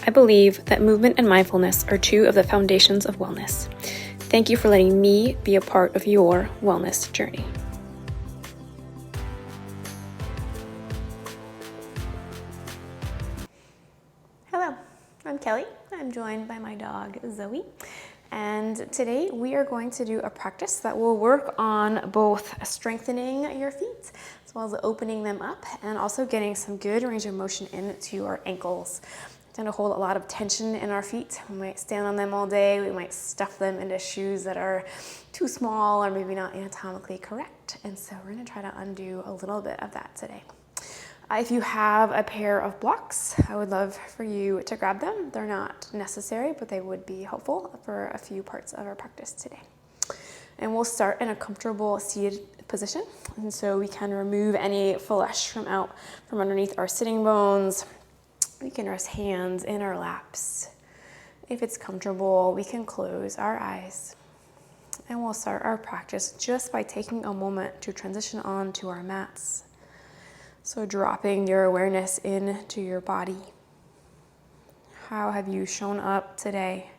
I believe that movement and mindfulness are two of the foundations of wellness. Thank you for letting me be a part of your wellness journey. Hello, I'm Kelly. I'm joined by my dog, Zoe. And today we are going to do a practice that will work on both strengthening your feet as well as opening them up and also getting some good range of motion into our ankles. We tend to hold a lot of tension in our feet. We might stand on them all day. We might stuff them into shoes that are too small or maybe not anatomically correct. And so we're going to try to undo a little bit of that today. If you have a pair of blocks, I would love for you to grab them. They're not necessary, but they would be helpful for a few parts of our practice today. And we'll start in a comfortable seated position. And so we can remove any flesh from underneath our sitting bones. We can rest hands in our laps. If it's comfortable, we can close our eyes. And we'll start our practice just by taking a moment to transition on to our mats. So dropping your awareness into your body. How have you shown up today?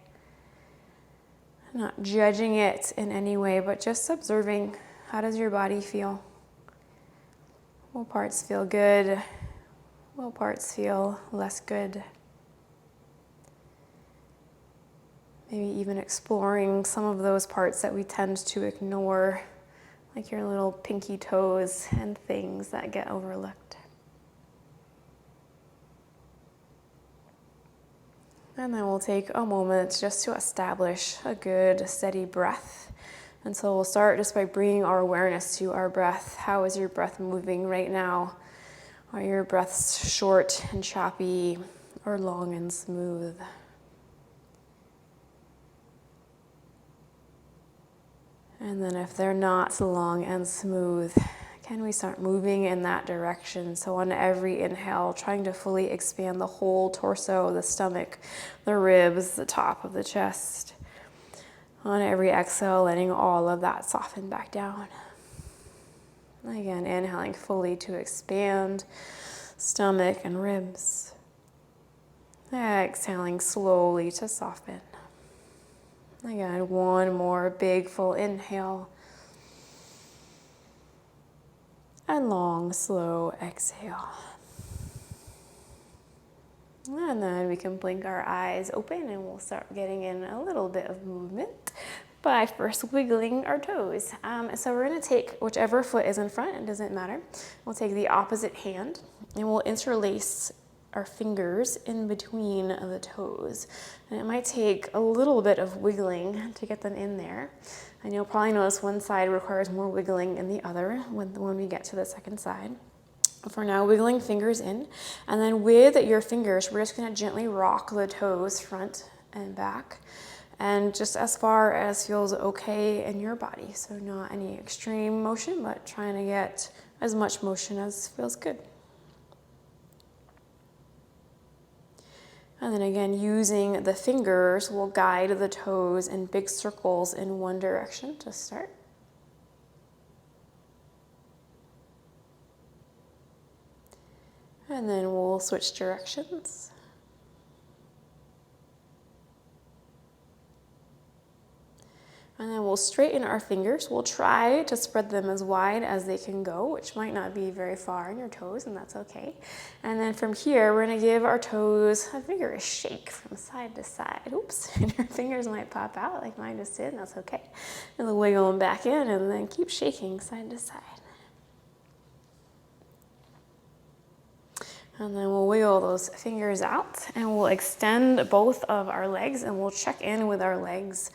Not judging it in any way, but just observing, how does your body feel? What parts feel good? What parts feel less good? Maybe even exploring some of those parts that we tend to ignore, like your little pinky toes and things that get overlooked. And then we'll take a moment just to establish a good steady breath. And so we'll start just by bringing our awareness to our breath. How is your breath moving right now? Are your breaths short and choppy or long and smooth? And then if they're not long and smooth, can we start moving in that direction? So on every inhale, trying to fully expand the whole torso, the stomach, the ribs, the top of the chest. On every exhale, letting all of that soften back down. Again, inhaling fully to expand stomach and ribs. Exhaling slowly to soften. Again, one more big full inhale. And long, slow exhale. And then we can blink our eyes open and we'll start getting in a little bit of movement by first wiggling our toes. So we're going to take whichever foot is in front, it doesn't matter. We'll take the opposite hand and we'll interlace our fingers in between the toes. And it might take a little bit of wiggling to get them in there. And you'll probably notice one side requires more wiggling than the other when we get to the second side. For now, wiggling fingers in. And then with your fingers, we're just going to gently rock the toes front and back. And just as far as feels okay in your body. So not any extreme motion, but trying to get as much motion as feels good. And then again, using the fingers, we'll guide the toes in big circles in one direction to start. And then we'll switch directions. And then we'll straighten our fingers. We'll try to spread them as wide as they can go, which might not be very far in your toes, and that's okay. And then from here, we're gonna give our toes a vigorous shake from side to side. Oops, and your fingers might pop out like mine just did, and that's okay. And then wiggle them back in, and then keep shaking side to side. And then we'll wiggle those fingers out, and we'll extend both of our legs, and we'll check in with our legs.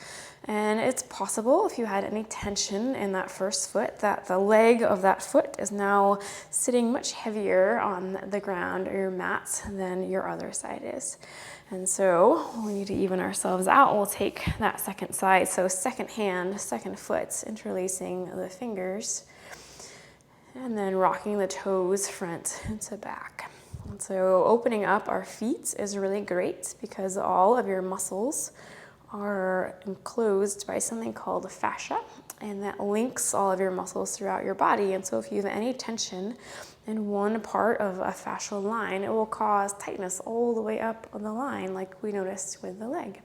And it's possible, if you had any tension in that first foot, that the leg of that foot is now sitting much heavier on the ground or your mat than your other side is. And so we need to even ourselves out. We'll take that second side. So second hand, second foot, interlacing the fingers, and then rocking the toes front to back. And so opening up our feet is really great because all of your muscles are enclosed by something called fascia, and that links all of your muscles throughout your body. And so if you have any tension in one part of a fascial line, it will cause tightness all the way up on the line, like we noticed with the leg.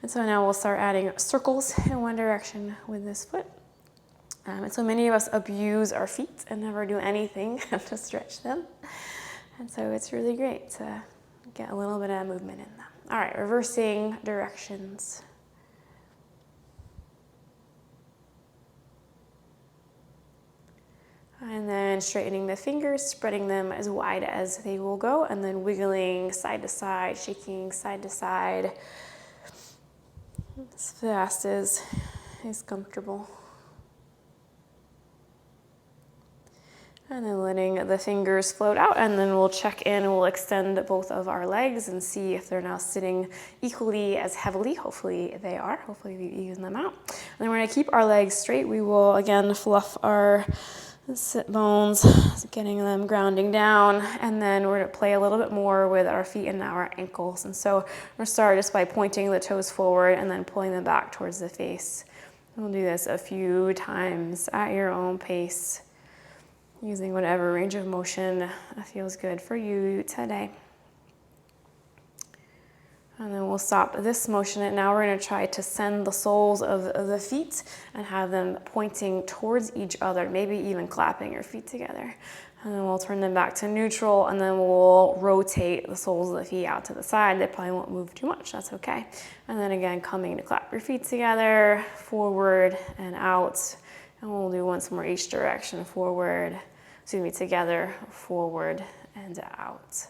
And so now we'll start adding circles in one direction with this foot. And so many of us abuse our feet and never do anything to stretch them. And so it's really great to get a little bit of movement in them. All right, reversing directions. And then straightening the fingers, spreading them as wide as they will go, and then wiggling side to side, shaking side to side as fast as is comfortable. And then letting the fingers float out, and then we'll check in and we'll extend both of our legs and see if they're now sitting equally as heavily. Hopefully they are. Hopefully we even them out. And then we're going to keep our legs straight. We will again fluff our sit bones, getting them grounding down, and then we're going to play a little bit more with our feet and our ankles. And so we're going to start just by pointing the toes forward and then pulling them back towards the face. And we'll do this a few times at your own pace, using whatever range of motion feels good for you today. And then we'll stop this motion, and now we're going to try to send the soles of the feet and have them pointing towards each other, maybe even clapping your feet together. And then we'll turn them back to neutral, and then we'll rotate the soles of the feet out to the side. They probably won't move too much, that's okay. And then again, coming to clap your feet together, forward and out. And we'll do once more each direction, together, forward and out.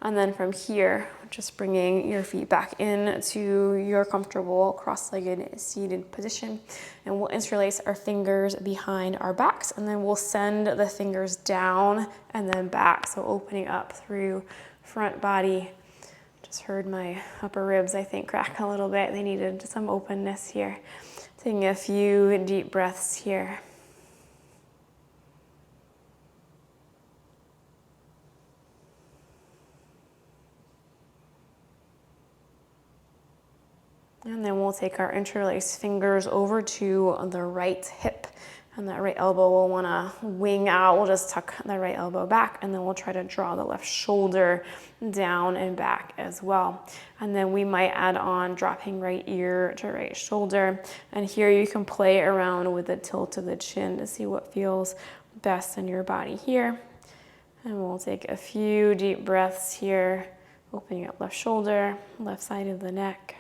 And then from here, just bringing your feet back into your comfortable cross-legged seated position. And we'll interlace our fingers behind our backs, and then we'll send the fingers down and then back. So opening up through front body. Just heard my upper ribs, I think, crack a little bit. They needed some openness here. Taking a few deep breaths here. And then we'll take our interlaced fingers over to the right hip, and that right elbow will want to wing out. We'll just tuck the right elbow back, and then we'll try to draw the left shoulder down and back as well. And then we might add on dropping right ear to right shoulder. And here you can play around with the tilt of the chin to see what feels best in your body here. And we'll take a few deep breaths here, opening up left shoulder, left side of the neck.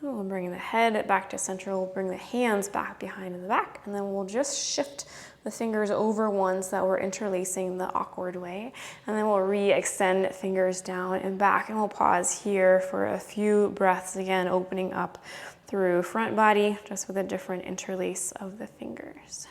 We'll bring the head back to center. We'll bring the hands back behind the back, and then we'll just shift the fingers over ones that we're interlacing the awkward way. And then we'll re-extend fingers down and back, and we'll pause here for a few breaths, again, opening up through front body, just with a different interlace of the fingers.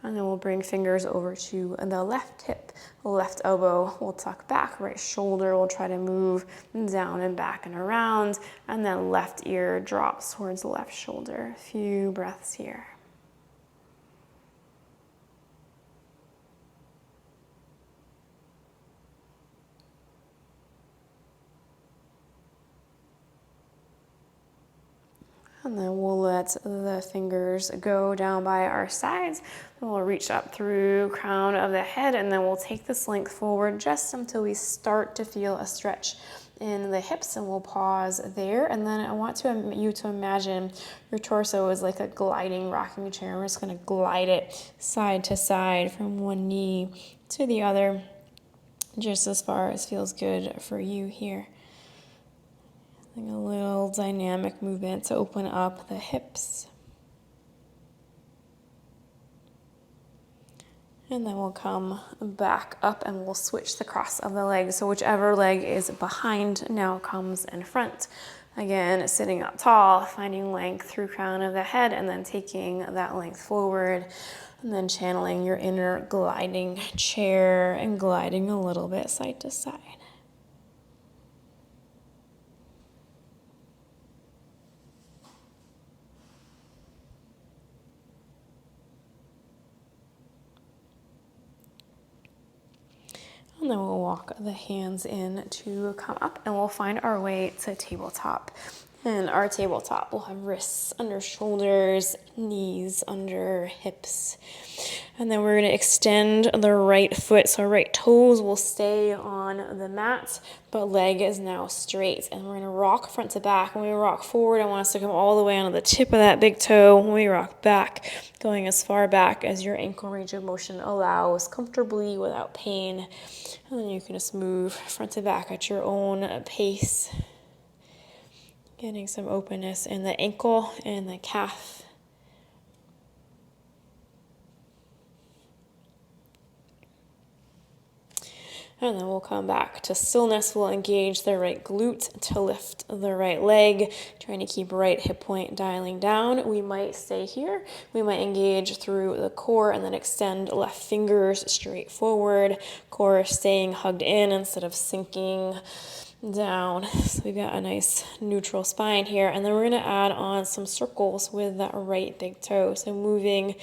And then we'll bring fingers over to the left hip, left elbow will tuck back, right shoulder will try to move down and back and around, and then left ear drops towards the left shoulder. A few breaths here. And then we'll let the fingers go down by our sides. And we'll reach up through crown of the head, and then we'll take this length forward just until we start to feel a stretch in the hips, and we'll pause there. And then I want you to imagine your torso is like a gliding rocking chair. We're just going to glide it side to side from one knee to the other, just as far as feels good for you here. A little dynamic movement to open up the hips. And then we'll come back up and we'll switch the cross of the legs. So whichever leg is behind now comes in front. Again, sitting up tall, finding length through crown of the head, and then taking that length forward, and then channeling your inner gliding chair and gliding a little bit side to side. And then we'll walk the hands in to come up, and we'll find our way to tabletop. And our tabletop will have wrists under shoulders, knees under hips. And then we're going to extend the right foot, so our right toes will stay on the mat, but leg is now straight. And we're going to rock front to back. When we rock forward, I want us to come all the way onto the tip of that big toe. When we rock back, going as far back as your ankle range of motion allows, comfortably without pain. And then you can just move front to back at your own pace. Getting some openness in the ankle and the calf. And then we'll come back to stillness. We'll engage the right glute to lift the right leg, trying to keep right hip point dialing down. We might stay here. We might engage through the core and then extend left fingers straight forward. Core staying hugged in instead of sinking down. So we've got a nice neutral spine here. And then we're going to add on some circles with that right big toe. So moving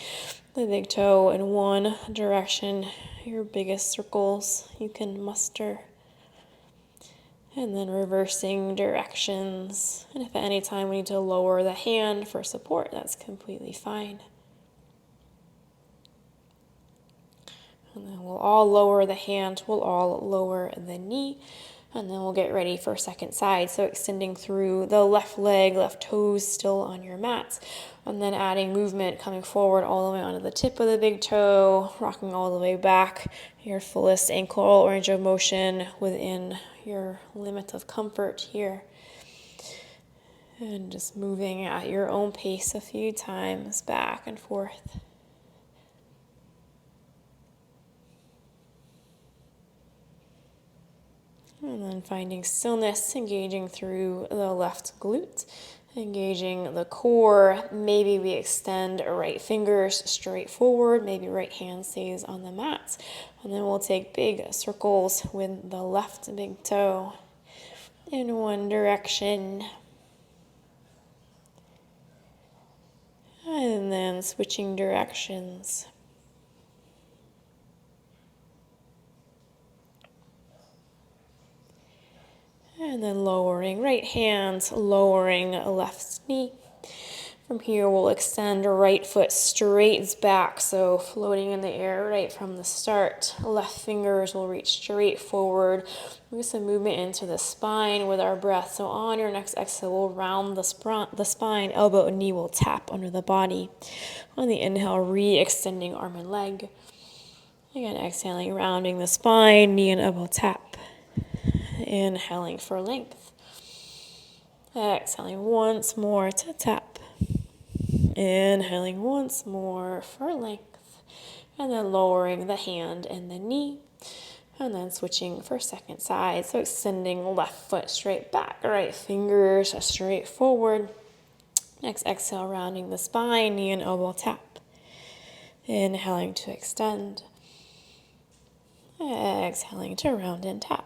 the big toe in one direction, your biggest circles you can muster. And then reversing directions. And if at any time we need to lower the hand for support, that's completely fine. And then we'll all lower the hand, we'll all lower the knee. And then we'll get ready for second side. So extending through the left leg, left toes still on your mat. And then adding movement, coming forward all the way onto the tip of the big toe, rocking all the way back, your fullest ankle range of motion within your limit of comfort here. And just moving at your own pace a few times back and forth. And then finding stillness, engaging through the left glute, engaging the core. Maybe we extend right fingers straight forward, maybe right hand stays on the mat. And then we'll take big circles with the left big toe in one direction. And then switching directions. And then lowering right hand, lowering left knee. From here, we'll extend right foot straight back, so floating in the air right from the start. Left fingers will reach straight forward. We'll get some movement into the spine with our breath. So on your next exhale, we'll round the spine. Elbow and knee will tap under the body. On the inhale, re-extending arm and leg. Again, exhaling, rounding the spine, knee and elbow tap. Inhaling for length. Exhaling once more to tap. Inhaling once more for length. And then lowering the hand and the knee. And then switching for second side. So extending left foot straight back, right fingers straight forward. Next exhale, rounding the spine, knee and elbow tap. Inhaling to extend. Exhaling to round and tap.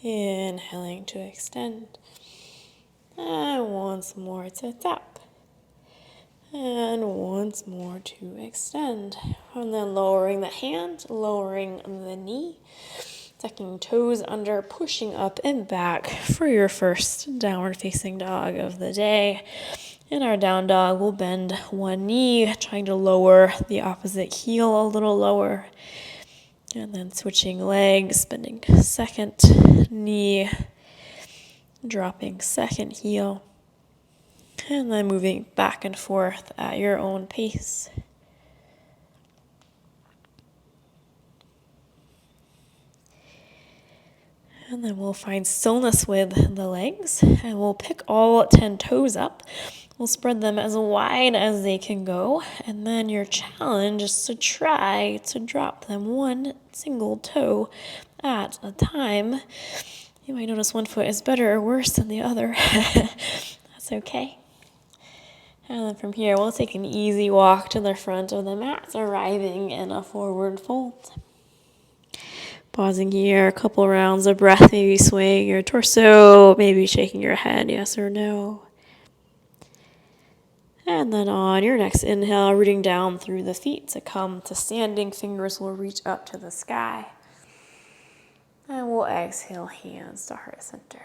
Inhaling to extend. And once more to tap. And once more to extend. And then lowering the hand, lowering the knee. Tucking toes under, pushing up and back for your first downward facing dog of the day. In our down dog, we'll bend one knee, trying to lower the opposite heel a little lower. And then switching legs, bending second knee, dropping second heel, and then moving back and forth at your own pace. And then we'll find stillness with the legs, and we'll pick all 10 toes up. We'll spread them as wide as they can go, and then your challenge is to try to drop them one single toe at a time. You might notice one foot is better or worse than the other. That's okay. And then from here, we'll take an easy walk to the front of the mat, arriving in a forward fold. Pausing here, a couple rounds of breath, maybe swaying your torso, maybe shaking your head, yes or no. And then on your next inhale, rooting down through the feet to come to standing. Fingers will reach up to the sky. And we'll exhale, hands to heart center.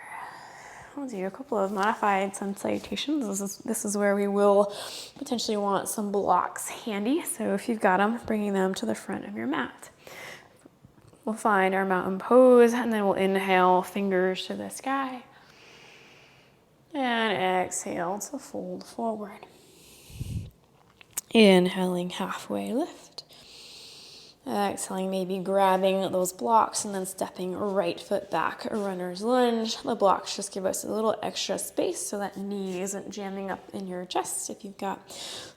We'll do a couple of modified sun salutations. This is where we will potentially want some blocks handy. So if you've got them, bringing them to the front of your mat. We'll find our mountain pose, and then we'll inhale, fingers to the sky. And exhale to fold forward. Inhaling, halfway lift. Exhaling, maybe grabbing those blocks and then stepping right foot back, a runner's lunge. The blocks just give us a little extra space so that knee isn't jamming up in your chest if you've got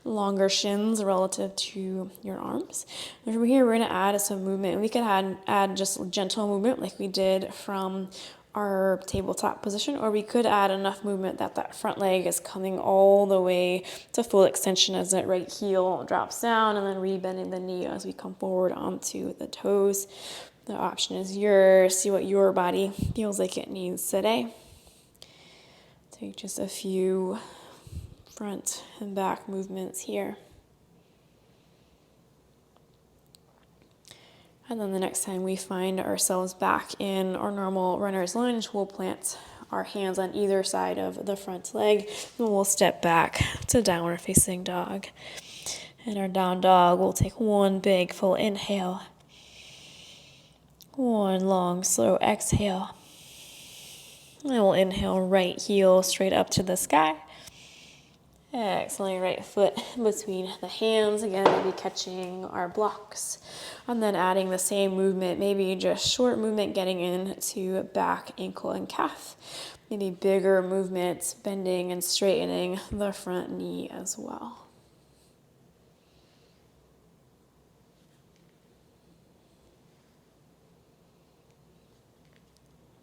longer shins relative to your arms. And from here, we're going to add some movement. We could add just gentle movement like we did from our tabletop position, or we could add enough movement that that front leg is coming all the way to full extension as that right heel drops down, and then rebending the knee as we come forward onto the toes. The option is yours. See what your body feels like it needs today. Take just a few front and back movements here. And then the next time we find ourselves back in our normal runner's lunge, we'll plant our hands on either side of the front leg, and we'll step back to downward facing dog. In our down dog, we'll take one big full inhale, one long slow exhale, and we'll inhale right heel straight up to the sky. Exhaling, right foot between the hands, again maybe catching our blocks, and then adding the same movement, maybe just short movement getting into back, ankle, and calf, maybe bigger movements bending and straightening the front knee as well.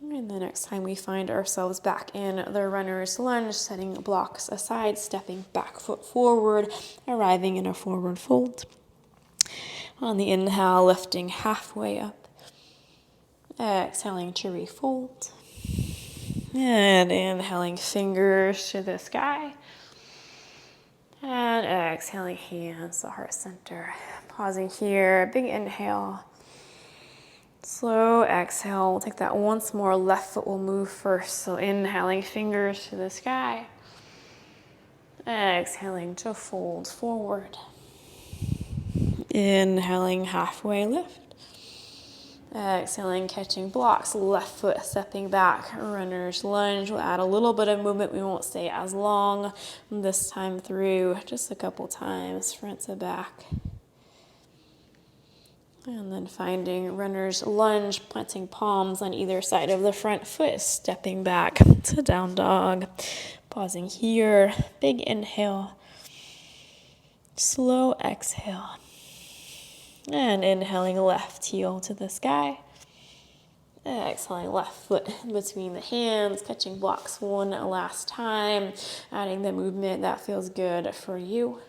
And the next time we find ourselves back in the runner's lunge, setting blocks aside, stepping back foot forward, arriving in a forward fold. On the inhale, lifting halfway up. Exhaling to refold. And inhaling, fingers to the sky. And exhaling, hands to heart center. Pausing here, big inhale. Slow exhale, we'll take that once more, left foot will move first. So inhaling, fingers to the sky. Exhaling to fold forward. Inhaling, halfway lift. Exhaling, catching blocks, left foot stepping back, runner's lunge. We'll add a little bit of movement, we won't stay as long this time through, just a couple times, front to back. And then finding runner's lunge, planting palms on either side of the front foot, stepping back to down dog. Pausing here, big inhale, slow exhale. And inhaling, left heel to the sky. Exhaling, left foot between the hands, catching blocks one last time, adding the movement that feels good for you.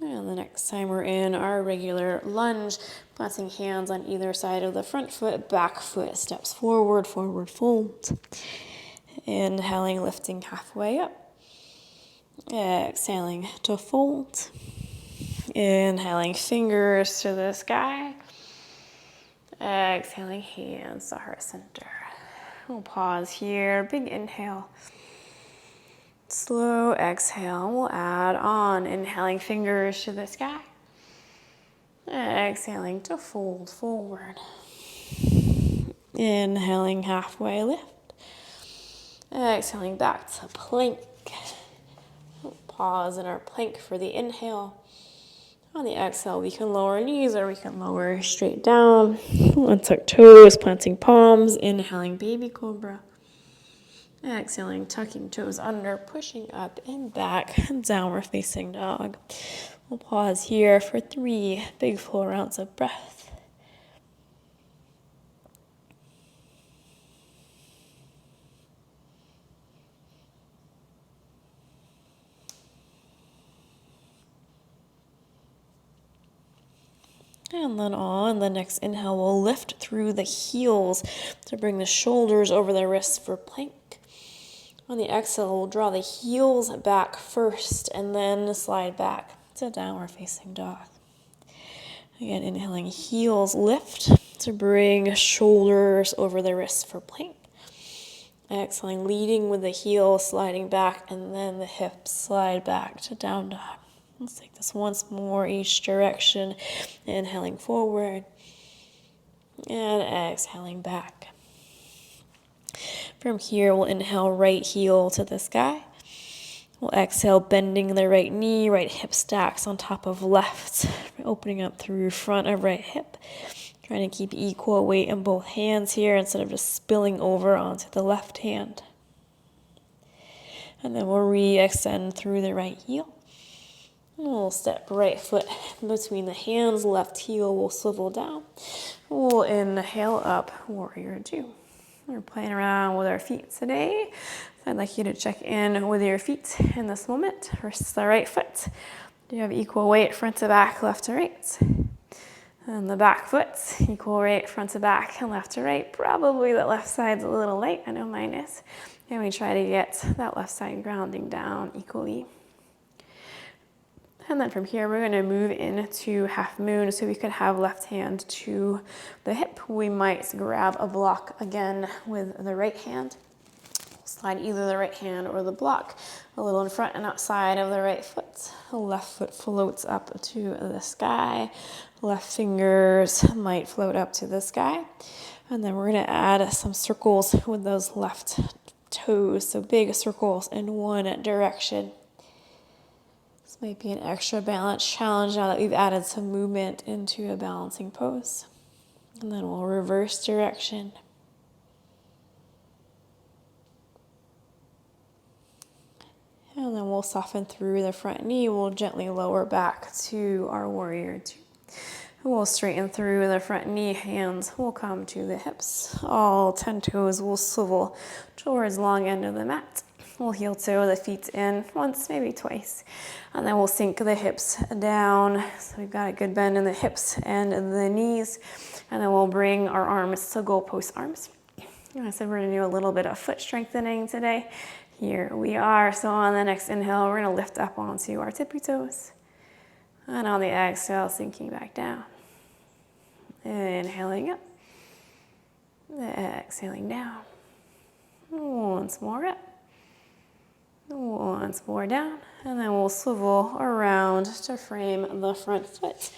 And the next time we're in our regular lunge, planting hands on either side of the front foot, back foot steps forward, forward fold. Inhaling, lifting halfway up. Exhaling to fold. Inhaling, fingers to the sky. Exhaling, hands to heart center. We'll pause here, big inhale. Slow exhale, we'll add on, inhaling, fingers to the sky. Exhaling to fold forward. Inhaling, halfway lift. Exhaling, back to plank. We'll pause in our plank for the inhale. On the exhale, we can lower knees or we can lower straight down. Untuck toes, planting palms, inhaling, baby cobra. Exhaling, tucking toes under, pushing up and back, downward facing dog. We'll pause here for 3 big full rounds of breath. And then on the next inhale, we'll lift through the heels to bring the shoulders over the wrists for plank. On the exhale, we'll draw the heels back first and then slide back to downward facing dog. Again, inhaling, heels lift to bring shoulders over the wrists for plank. Exhaling, leading with the heels, sliding back, and then the hips slide back to down dog. Let's take this once more, each direction. Inhaling forward and exhaling back. From here, we'll inhale, right heel to the sky. We'll exhale, bending the right knee, right hip stacks on top of left, opening up through front of right hip. Trying to keep equal weight in both hands here instead of just spilling over onto the left hand. And then we'll re-extend through the right heel. And we'll step right foot between the hands, left heel will swivel down. We'll inhale up, warrior two. We're playing around with our feet today. I'd like you to check in with your feet in this moment versus the right foot. Do you have equal weight front to back, left to right? And the back foot, equal weight front to back and left to right. Probably the left side's a little light. I know mine is. And we try to get that left side grounding down equally. And then from here, we're going to move into half moon. So we could have left hand to the hip. We might grab a block again with the right hand. Slide either the right hand or the block a little in front and outside of the right foot. The left foot floats up to the sky. Left fingers might float up to the sky. And then we're going to add some circles with those left toes. So big circles in one direction. This might be an extra balance challenge now that we've added some movement into a balancing pose. And then we'll reverse direction. And then we'll soften through the front knee. We'll gently lower back to our warrior two. We'll straighten through the front knee. Hands will come to the hips. All 10 toes will swivel towards long end of the mat. We'll heel toe the feet in once, maybe twice. And then we'll sink the hips down. So we've got a good bend in the hips and the knees. And then we'll bring our arms to goalpost arms. And I said we're going to do a little bit of foot strengthening today. Here we are. So on the next inhale, we're going to lift up onto our tippy toes. And on the exhale, sinking back down. Inhaling up. Exhaling down. Once more up. Once more down. And then we'll swivel around to frame the front foot.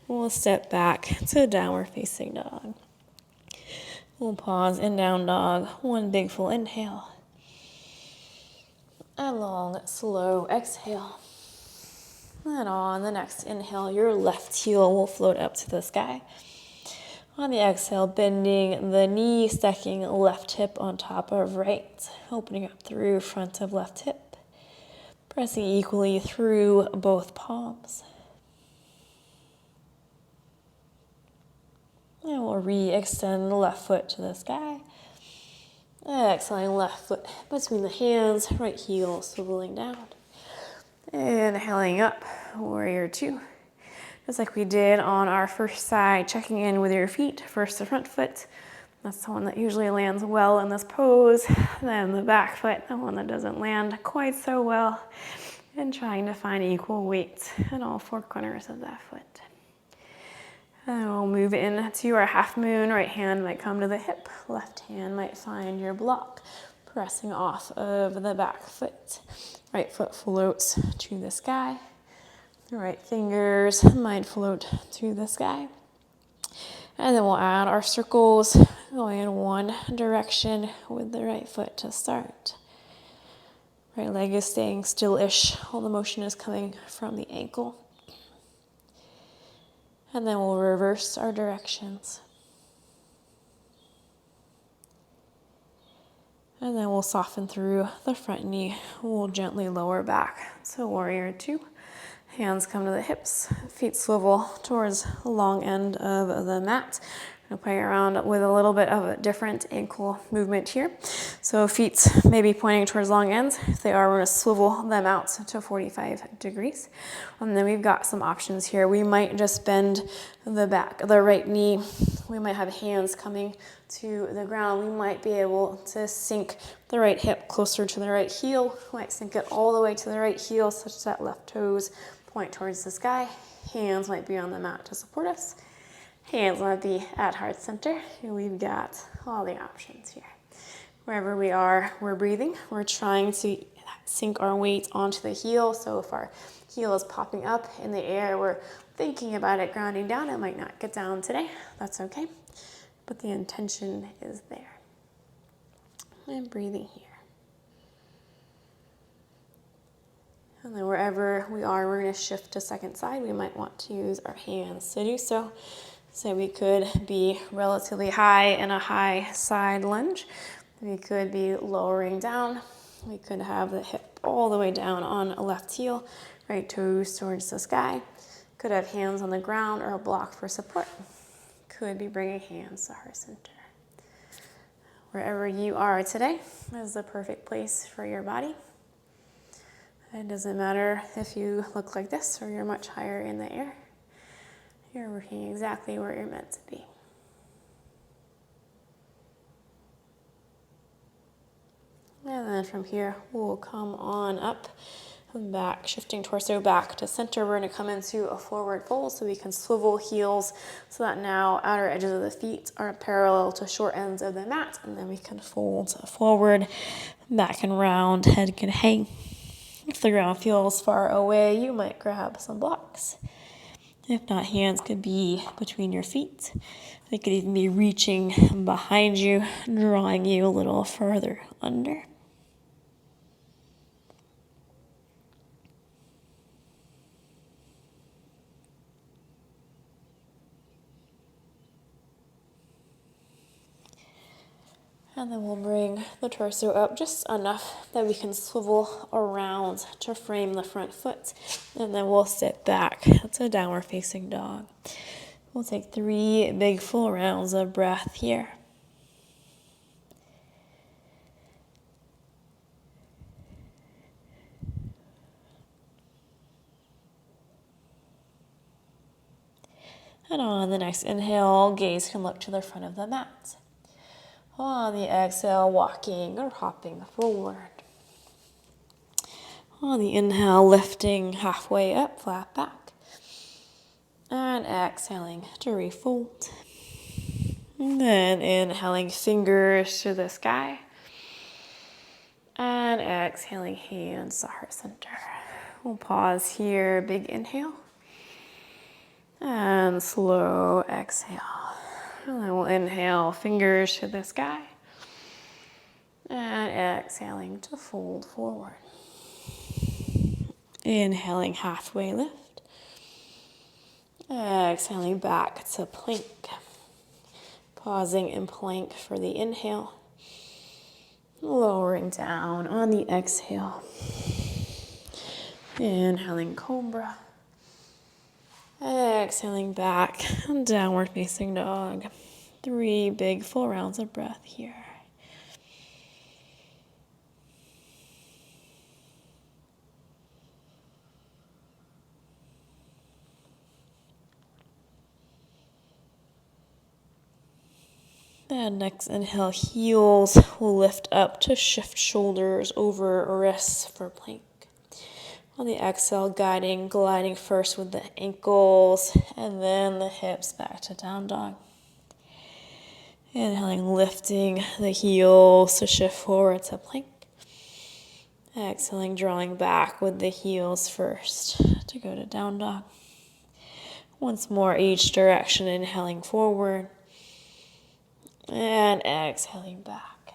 We'll step back to downward facing dog. We'll pause in down dog. One big full inhale. A long, slow exhale. And on the next inhale, your left heel will float up to the sky. On the exhale, bending the knee, stacking left hip on top of right, opening up through front of left hip, pressing equally through both palms. And we'll re-extend the left foot to the sky. Exhaling left foot between the hands, right heel swiveling down. Inhaling up, warrior two. Just like we did on our first side, checking in with your feet. First the front foot, that's the one that usually lands well in this pose. Then the back foot, the one that doesn't land quite so well. And trying to find equal weight in all four corners of that foot. And we'll move into our half moon. Right hand might come to the hip. Left hand might find your block, pressing off of the back foot. Right foot floats to the sky. The right fingers might float to the sky. And then we'll add our circles going in one direction with the right foot to start. Right leg is staying still-ish. All the motion is coming from the ankle. And then we'll reverse our directions. And then we'll soften through the front knee. We'll gently lower back to warrior two. Hands come to the hips, feet swivel towards the long end of the mat. I'm going to play around with a little bit of a different ankle movement here. So feet may be pointing towards long ends. If they are, we're going to swivel them out to 45 degrees. And then we've got some options here. We might just bend the back, the right knee. We might have hands coming to the ground. We might be able to sink the right hip closer to the right heel. We might sink it all the way to the right heel such that left toes point towards the sky. Hands might be on the mat to support us. Hands might be at heart center. We've got all the options here. Wherever we are, we're breathing. We're trying to sink our weight onto the heel. So if our heel is popping up in the air, we're thinking about it grounding down. It might not get down today. That's okay. But the intention is there. And breathing here. And then wherever we are, we're going to shift to second side. We might want to use our hands to do so. So we could be relatively high in a high side lunge. We could be lowering down. We could have the hip all the way down on a left heel, right toes towards the sky. Could have hands on the ground or a block for support. Could be bringing hands to heart center. Wherever you are today is the perfect place for your body. It doesn't matter if you look like this or you're much higher in the air. You're working exactly where you're meant to be. And then from here, we'll come on up, back, shifting torso back to center. We're going to come into a forward fold so we can swivel heels so that now outer edges of the feet are parallel to short ends of the mat. And then we can fold forward, back and round, head can hang. If the ground feels far away, you might grab some blocks. If not, hands could be between your feet. They could even be reaching behind you, drawing you a little further under. And then we'll bring the torso up just enough that we can swivel around to frame the front foot. And then we'll sit back. That's a downward facing dog. We'll take 3 big full rounds of breath here. And on the next inhale, gaze can look to the front of the mat. On the exhale, walking or hopping forward. On the inhale, lifting halfway up, flat back. And exhaling to refold. And then inhaling fingers to the sky. And exhaling hands to heart center. We'll pause here, big inhale. And slow exhale. And then we'll inhale, fingers to the sky. And exhaling to fold forward. Inhaling, halfway lift. Exhaling back to plank. Pausing in plank for the inhale. Lowering down on the exhale. Inhaling, cobra. Exhaling back, downward facing dog. 3 big full rounds of breath here. And next inhale, heels will lift up to shift shoulders over wrists for plank. On the exhale, gliding first with the ankles and then the hips back to down dog. Inhaling, lifting the heels to shift forward to plank. Exhaling, drawing back with the heels first to go to down dog. Once more, each direction, inhaling forward and exhaling back.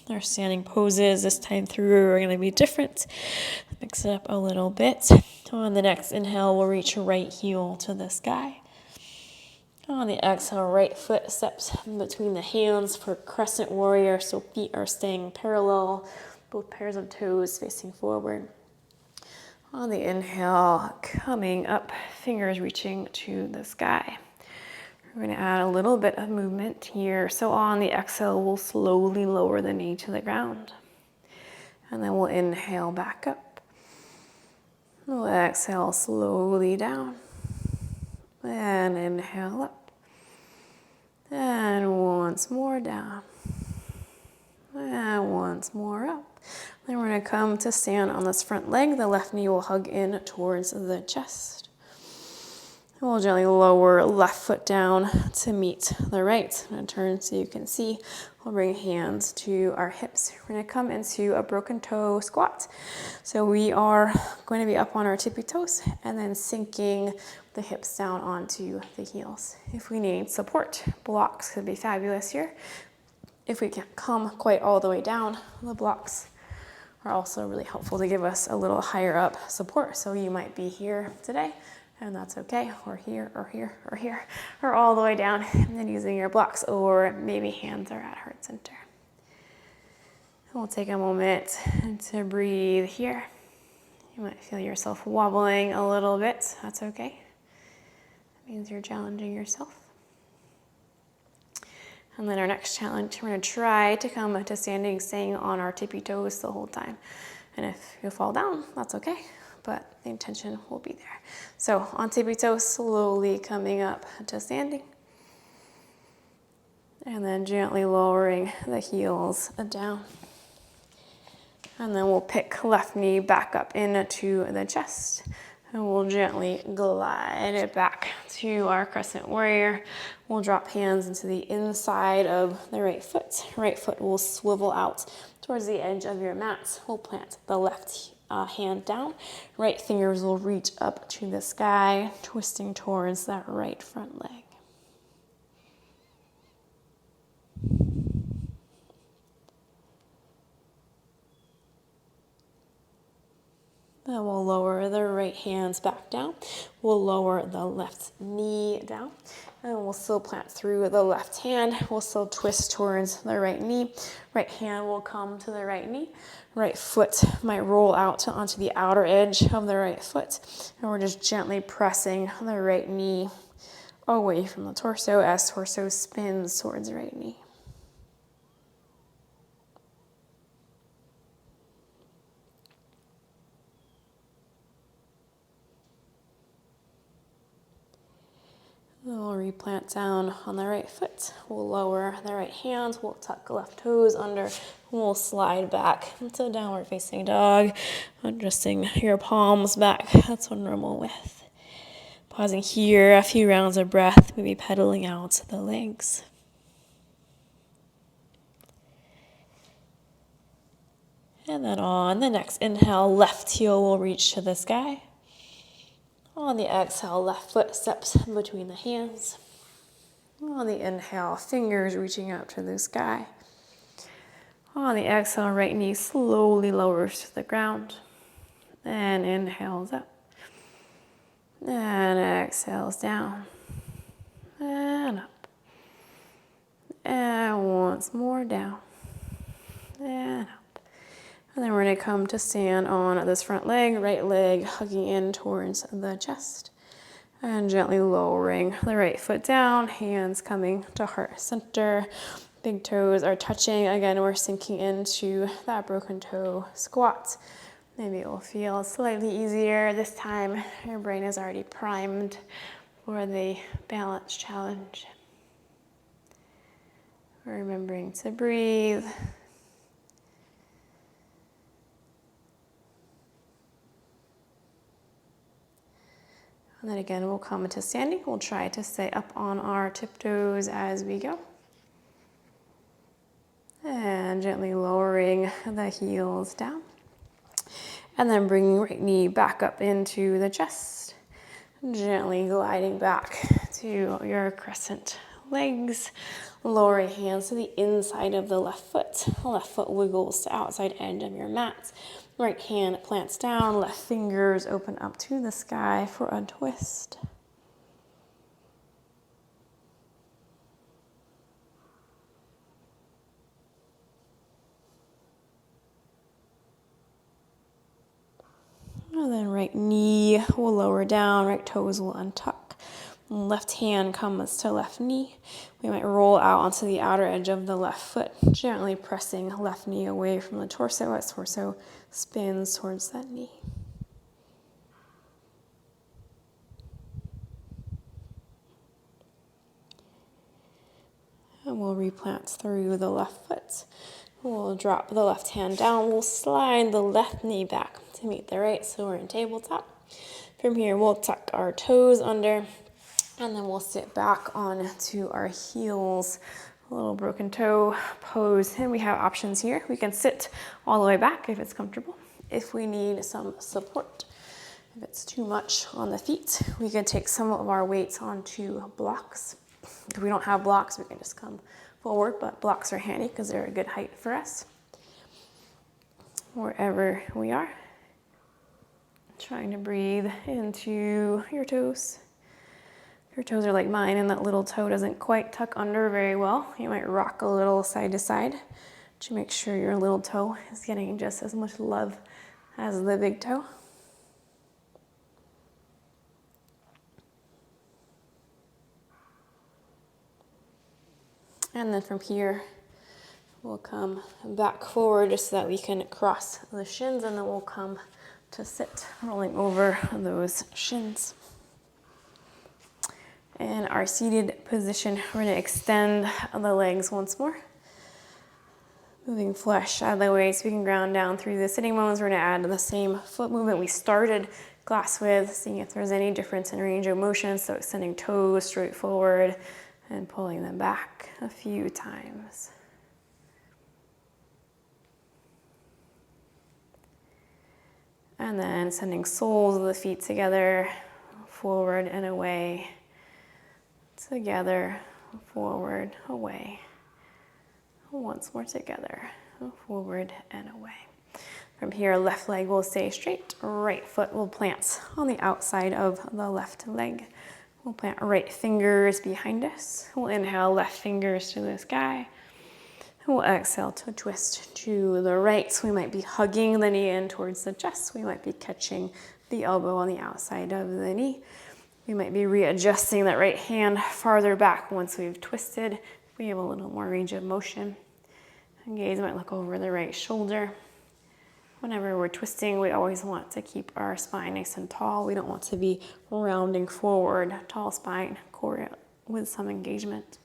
Our standing poses this time through are going to be different. Mix it up a little bit. On the next inhale, we'll reach right heel to the sky. On the exhale, right foot steps between the hands for crescent warrior, so feet are staying parallel, both pairs of toes facing forward. On the inhale, coming up, fingers reaching to the sky. We're going to add a little bit of movement here. So on the exhale, we'll slowly lower the knee to the ground. And then we'll inhale back up. We'll exhale slowly down. And inhale up. And once more down. And once more up. Then we're gonna come to stand on this front leg. The left knee will hug in towards the chest. And we'll gently lower left foot down to meet the right. I'm gonna turn so you can see. We'll bring hands to our hips. We're gonna come into a broken toe squat. So we are going to be up on our tippy toes and then sinking the hips down onto the heels. If we need support, blocks could be fabulous here. If we can't come quite all the way down, the blocks are also really helpful to give us a little higher up support. So you might be here today, and that's okay, or here, or here, or here, or all the way down, and then using your blocks, or maybe hands are at heart center. And we'll take a moment to breathe here. You might feel yourself wobbling a little bit. That's okay. That means you're challenging yourself. And then our next challenge, we're gonna try to come to standing, staying on our tippy toes the whole time. And if you fall down, that's okay, but the intention will be there. So on tippy toes, slowly coming up to standing. And then gently lowering the heels down. And then we'll pick left knee back up into the chest. And we'll gently glide it back to our crescent warrior. We'll drop hands into the inside of the right foot. Right foot will swivel out towards the edge of your mat. We'll plant the left hand down. Right fingers will reach up to the sky, twisting towards that right front leg. Then we'll lower the right hands back down. We'll lower the left knee down. And we'll still plant through the left hand. We'll still twist towards the right knee. Right hand will come to the right knee. Right foot might roll out onto the outer edge of the right foot. And we're just gently pressing the right knee away from the torso as torso spins towards the right knee. Then we'll replant down on the right foot. We'll lower the right hand. We'll tuck left toes under. We'll slide back into downward facing dog. Adjusting your palms back. That's a normal width. Pausing here, a few rounds of breath, maybe pedaling out the legs. And then on the next inhale, left heel will reach to the sky. On the exhale, left foot steps between the hands. On the inhale, fingers reaching out to the sky. On the exhale, right knee slowly lowers to the ground. And inhales up. And exhales down. And up. And once more down. And up. And then we're going to come to stand on this front leg, right leg hugging in towards the chest. And gently lowering the right foot down, hands coming to heart center. Big toes are touching. Again, we're sinking into that broken toe squat. Maybe it will feel slightly easier this time. Your brain is already primed for the balance challenge. Remembering to breathe. And then again, we'll come into standing. We'll try to stay up on our tiptoes as we go. And gently lowering the heels down. And then bringing right knee back up into the chest. Gently gliding back to your crescent legs. Lowering hands to the inside of the left foot. Left foot wiggles to outside edge of your mat. Right hand plants down, left fingers open up to the sky for a twist. And then right knee will lower down, right toes will untuck. Left hand comes to left knee. We might roll out onto the outer edge of the left foot, gently pressing left knee away from the torso as torso spins towards that knee. And we'll replant through the left foot. We'll drop the left hand down. We'll slide the left knee back to meet the right, so we're in tabletop. From here, we'll tuck our toes under, and then we'll sit back onto our heels. A little broken toe pose, and we have options here. We can sit all the way back if it's comfortable. If we need some support, if it's too much on the feet, we can take some of our weights onto blocks. If we don't have blocks, we can just come forward, but blocks are handy because they're a good height for us. Wherever we are, trying to breathe into your toes. If your toes are like mine and that little toe doesn't quite tuck under very well, you might rock a little side to side to make sure your little toe is getting just as much love as the big toe. And then from here, we'll come back forward just so that we can cross the shins, and then we'll come to sit, rolling over those shins. In our seated position, we're going to extend the legs once more. Moving flesh out of the way so we can ground down through the sitting bones. We're going to add the same foot movement we started class with, seeing if there's any difference in range of motion. So extending toes straight forward and pulling them back a few times. And then sending soles of the feet together, forward and away, together, forward, away. Once more together, forward and away. From here, left leg will stay straight, right foot will plant on the outside of the left leg. We'll plant right fingers behind us. We'll inhale left fingers to the sky. We'll exhale to twist to the right. So we might be hugging the knee in towards the chest. We might be catching the elbow on the outside of the knee. We might be readjusting that right hand farther back once we've twisted. We have a little more range of motion. And gaze might look over the right shoulder. Whenever we're twisting, we always want to keep our spine nice and tall. We don't want to be rounding forward, tall spine, core with some engagement.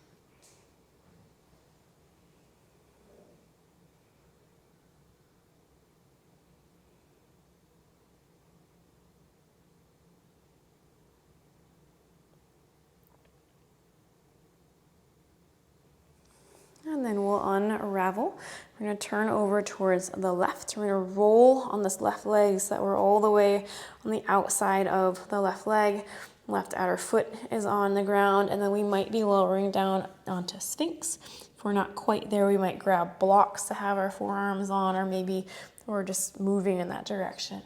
And then we'll unravel. We're going to turn over towards the left. We're going to roll on this left leg so that we're all the way on the outside of the left leg. Left outer foot is on the ground, and then we might be lowering down onto Sphinx. If we're not quite there, we might grab blocks to have our forearms on, or maybe we're just moving in that direction.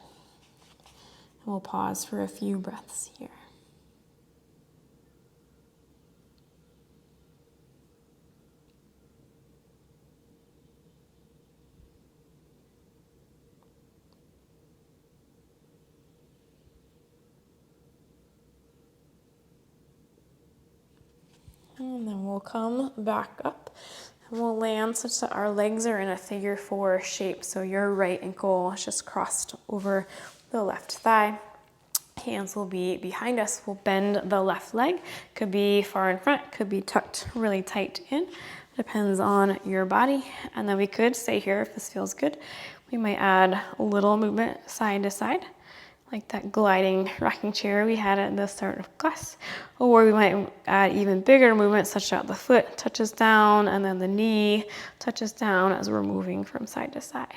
And we'll pause for a few breaths here. And then we'll come back up and we'll land such that our legs are in a figure 4 shape. So your right ankle is just crossed over the left thigh. Hands will be behind us. We'll bend the left leg. Could be far in front, could be tucked really tight in. Depends on your body. And then we could stay here if this feels good. We might add a little movement side to side, like that gliding rocking chair we had at the start of class. Or we might add even bigger movement such that the foot touches down and then the knee touches down as we're moving from side to side.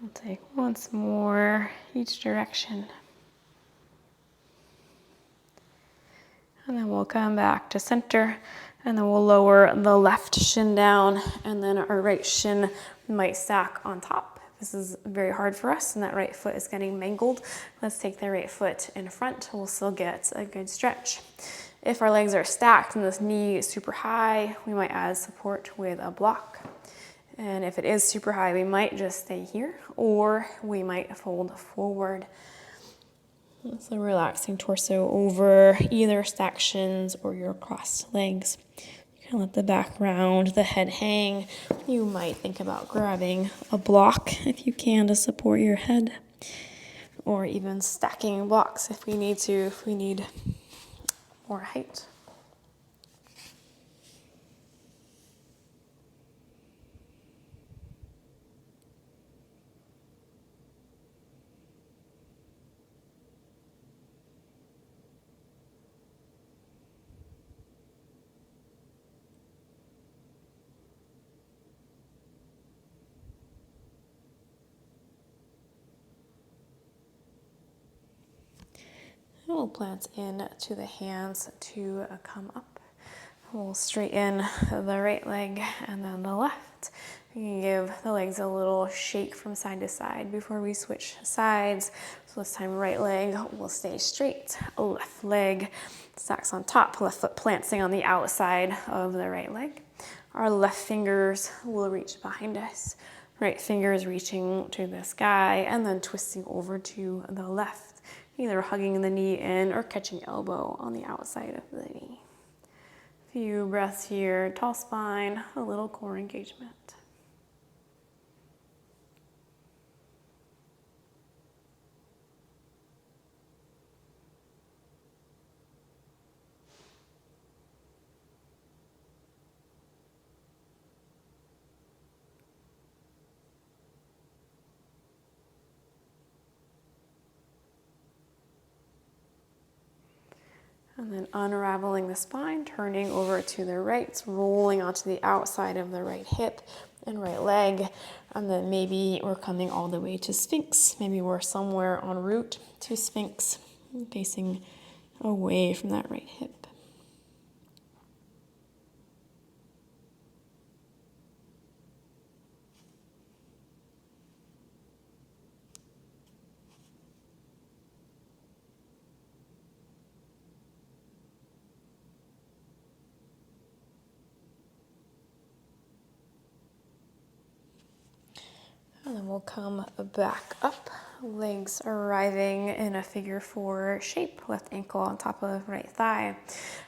We'll take once more each direction. And then we'll come back to center, and then we'll lower the left shin down, and then our right shin might stack on top. This is very hard for us, and that right foot is getting mangled. Let's take the right foot in front. We'll still get a good stretch. If our legs are stacked and this knee is super high, we might add support with a block. And if it is super high, we might just stay here, or we might fold forward. So relaxing torso over either stacked shins or your crossed legs. You can let the back round, the head hang. You might think about grabbing a block if you can to support your head. or even stacking blocks if we need to, if we need more height. We'll plant in to the hands to come up. We'll straighten the right leg and then the left. We can give the legs a little shake from side to side before we switch sides. So this time right leg will stay straight, left leg stacks on top, left foot planting on the outside of the right leg. Our left fingers will reach behind us, right fingers reaching to the sky and then twisting over to the left, either hugging the knee in or catching elbow on the outside of the knee. Few breaths here, tall spine, a little core engagement. And then unraveling the spine, turning over to the right, rolling onto the outside of the right hip and right leg. And then maybe we're coming all the way to Sphinx. Maybe we're somewhere en route to Sphinx, facing away from that right hip. And then we'll come back up, legs arriving in a figure 4 shape, left ankle on top of right thigh,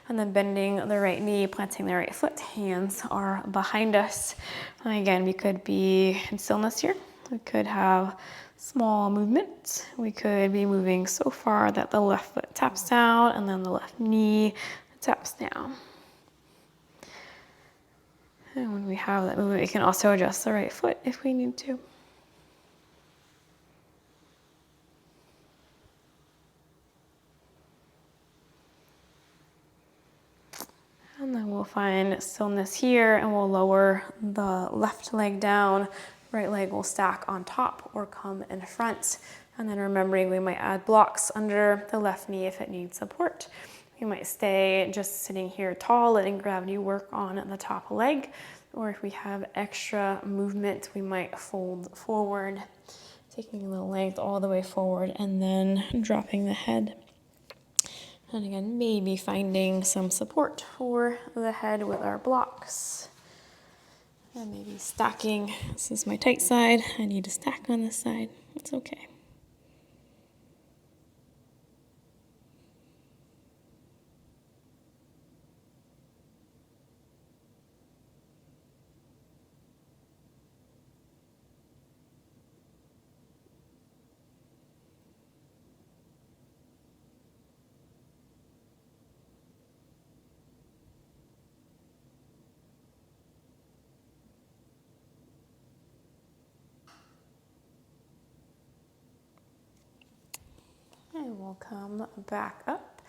and then bending the right knee, planting the right foot, hands are behind us. And again, we could be in stillness here. We could have small movement. We could be moving so far that the left foot taps down and then the left knee taps down. And when we have that movement, we can also adjust the right foot if we need to. And then we'll find stillness here and we'll lower the left leg down. Right leg will stack on top or come in front. And then remembering we might add blocks under the left knee if it needs support. We might stay just sitting here tall, letting gravity work on the top leg. Or if we have extra movement, we might fold forward, taking the length all the way forward and then dropping the head. And again, maybe finding some support for the head with our blocks. And maybe stacking. This is my tight side. I need to stack on this side. It's okay. And we'll come back up.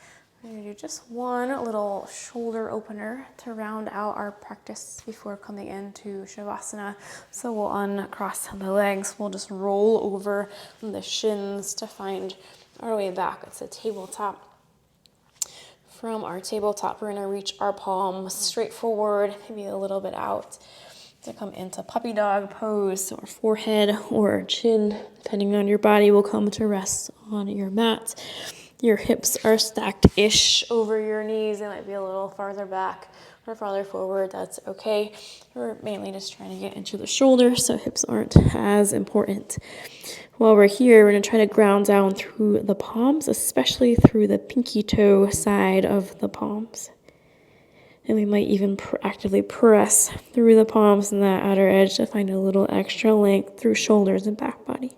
We're going to do just one little shoulder opener to round out our practice before coming into Shavasana. So we'll uncross the legs. We'll just roll over the shins to find our way back. It's a tabletop. From our tabletop, we're going to reach our palms straight forward, maybe a little bit out, to come into puppy dog pose, or forehead or chin, depending on your body, will come to rest on your mat. Your hips are stacked-ish over your knees. They might be a little farther back or farther forward. That's okay. We're mainly just trying to get into the shoulder, so hips aren't as important. While we're here, we're going to try to ground down through the palms, especially through the pinky toe side of the palms. And we might even actively press through the palms and that outer edge to find a little extra length through shoulders and back body.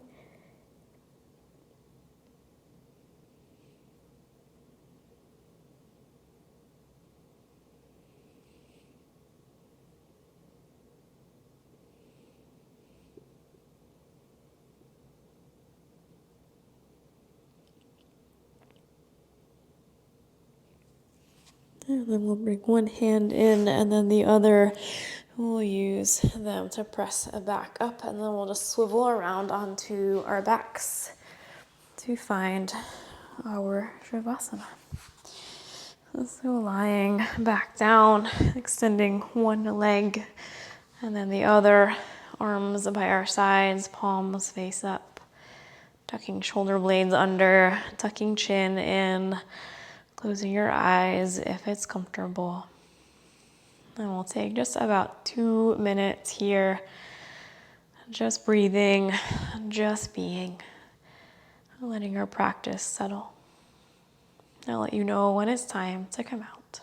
And then we'll bring one hand in, and then the other, we'll use them to press back up, and then we'll just swivel around onto our backs to find our Shavasana. So lying back down, extending one leg, and then the other, arms by our sides, palms face up, tucking shoulder blades under, tucking chin in, closing your eyes if it's comfortable. And we'll take just about 2 minutes here, just breathing, just being, letting our practice settle. I'll let you know when it's time to come out.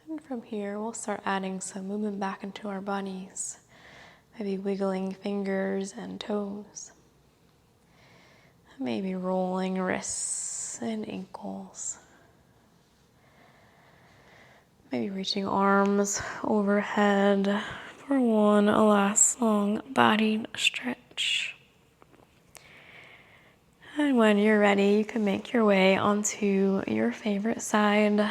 And from here, we'll start adding some movement back into our bodies. Maybe wiggling fingers and toes. Maybe rolling wrists and ankles. Maybe reaching arms overhead for one last long body stretch. And when you're ready, you can make your way onto your favorite side.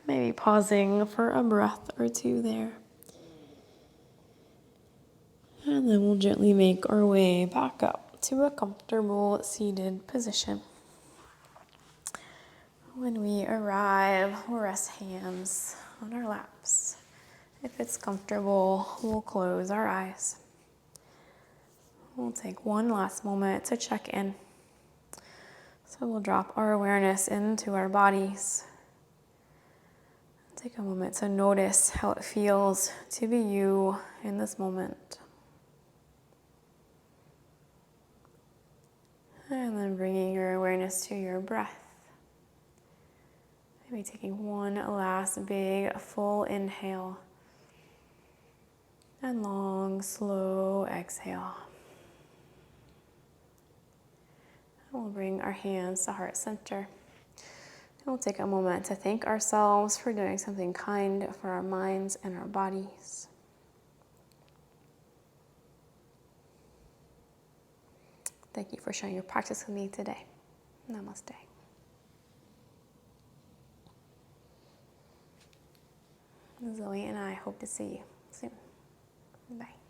Maybe pausing for a breath or two there. And then we'll gently make our way back up to a comfortable seated position. When we arrive, we'll rest hands on our laps. If it's comfortable, we'll close our eyes. We'll take one last moment to check in. So we'll drop our awareness into our bodies. Take a moment to notice how it feels to be you in this moment. And then bringing your awareness to your breath. Maybe taking one last big full inhale. And long, slow exhale. And we'll bring our hands to heart center. And we'll take a moment to thank ourselves for doing something kind for our minds and our bodies. Thank you for sharing your practice with me today. Namaste. Zoe and I hope to see you soon. Bye.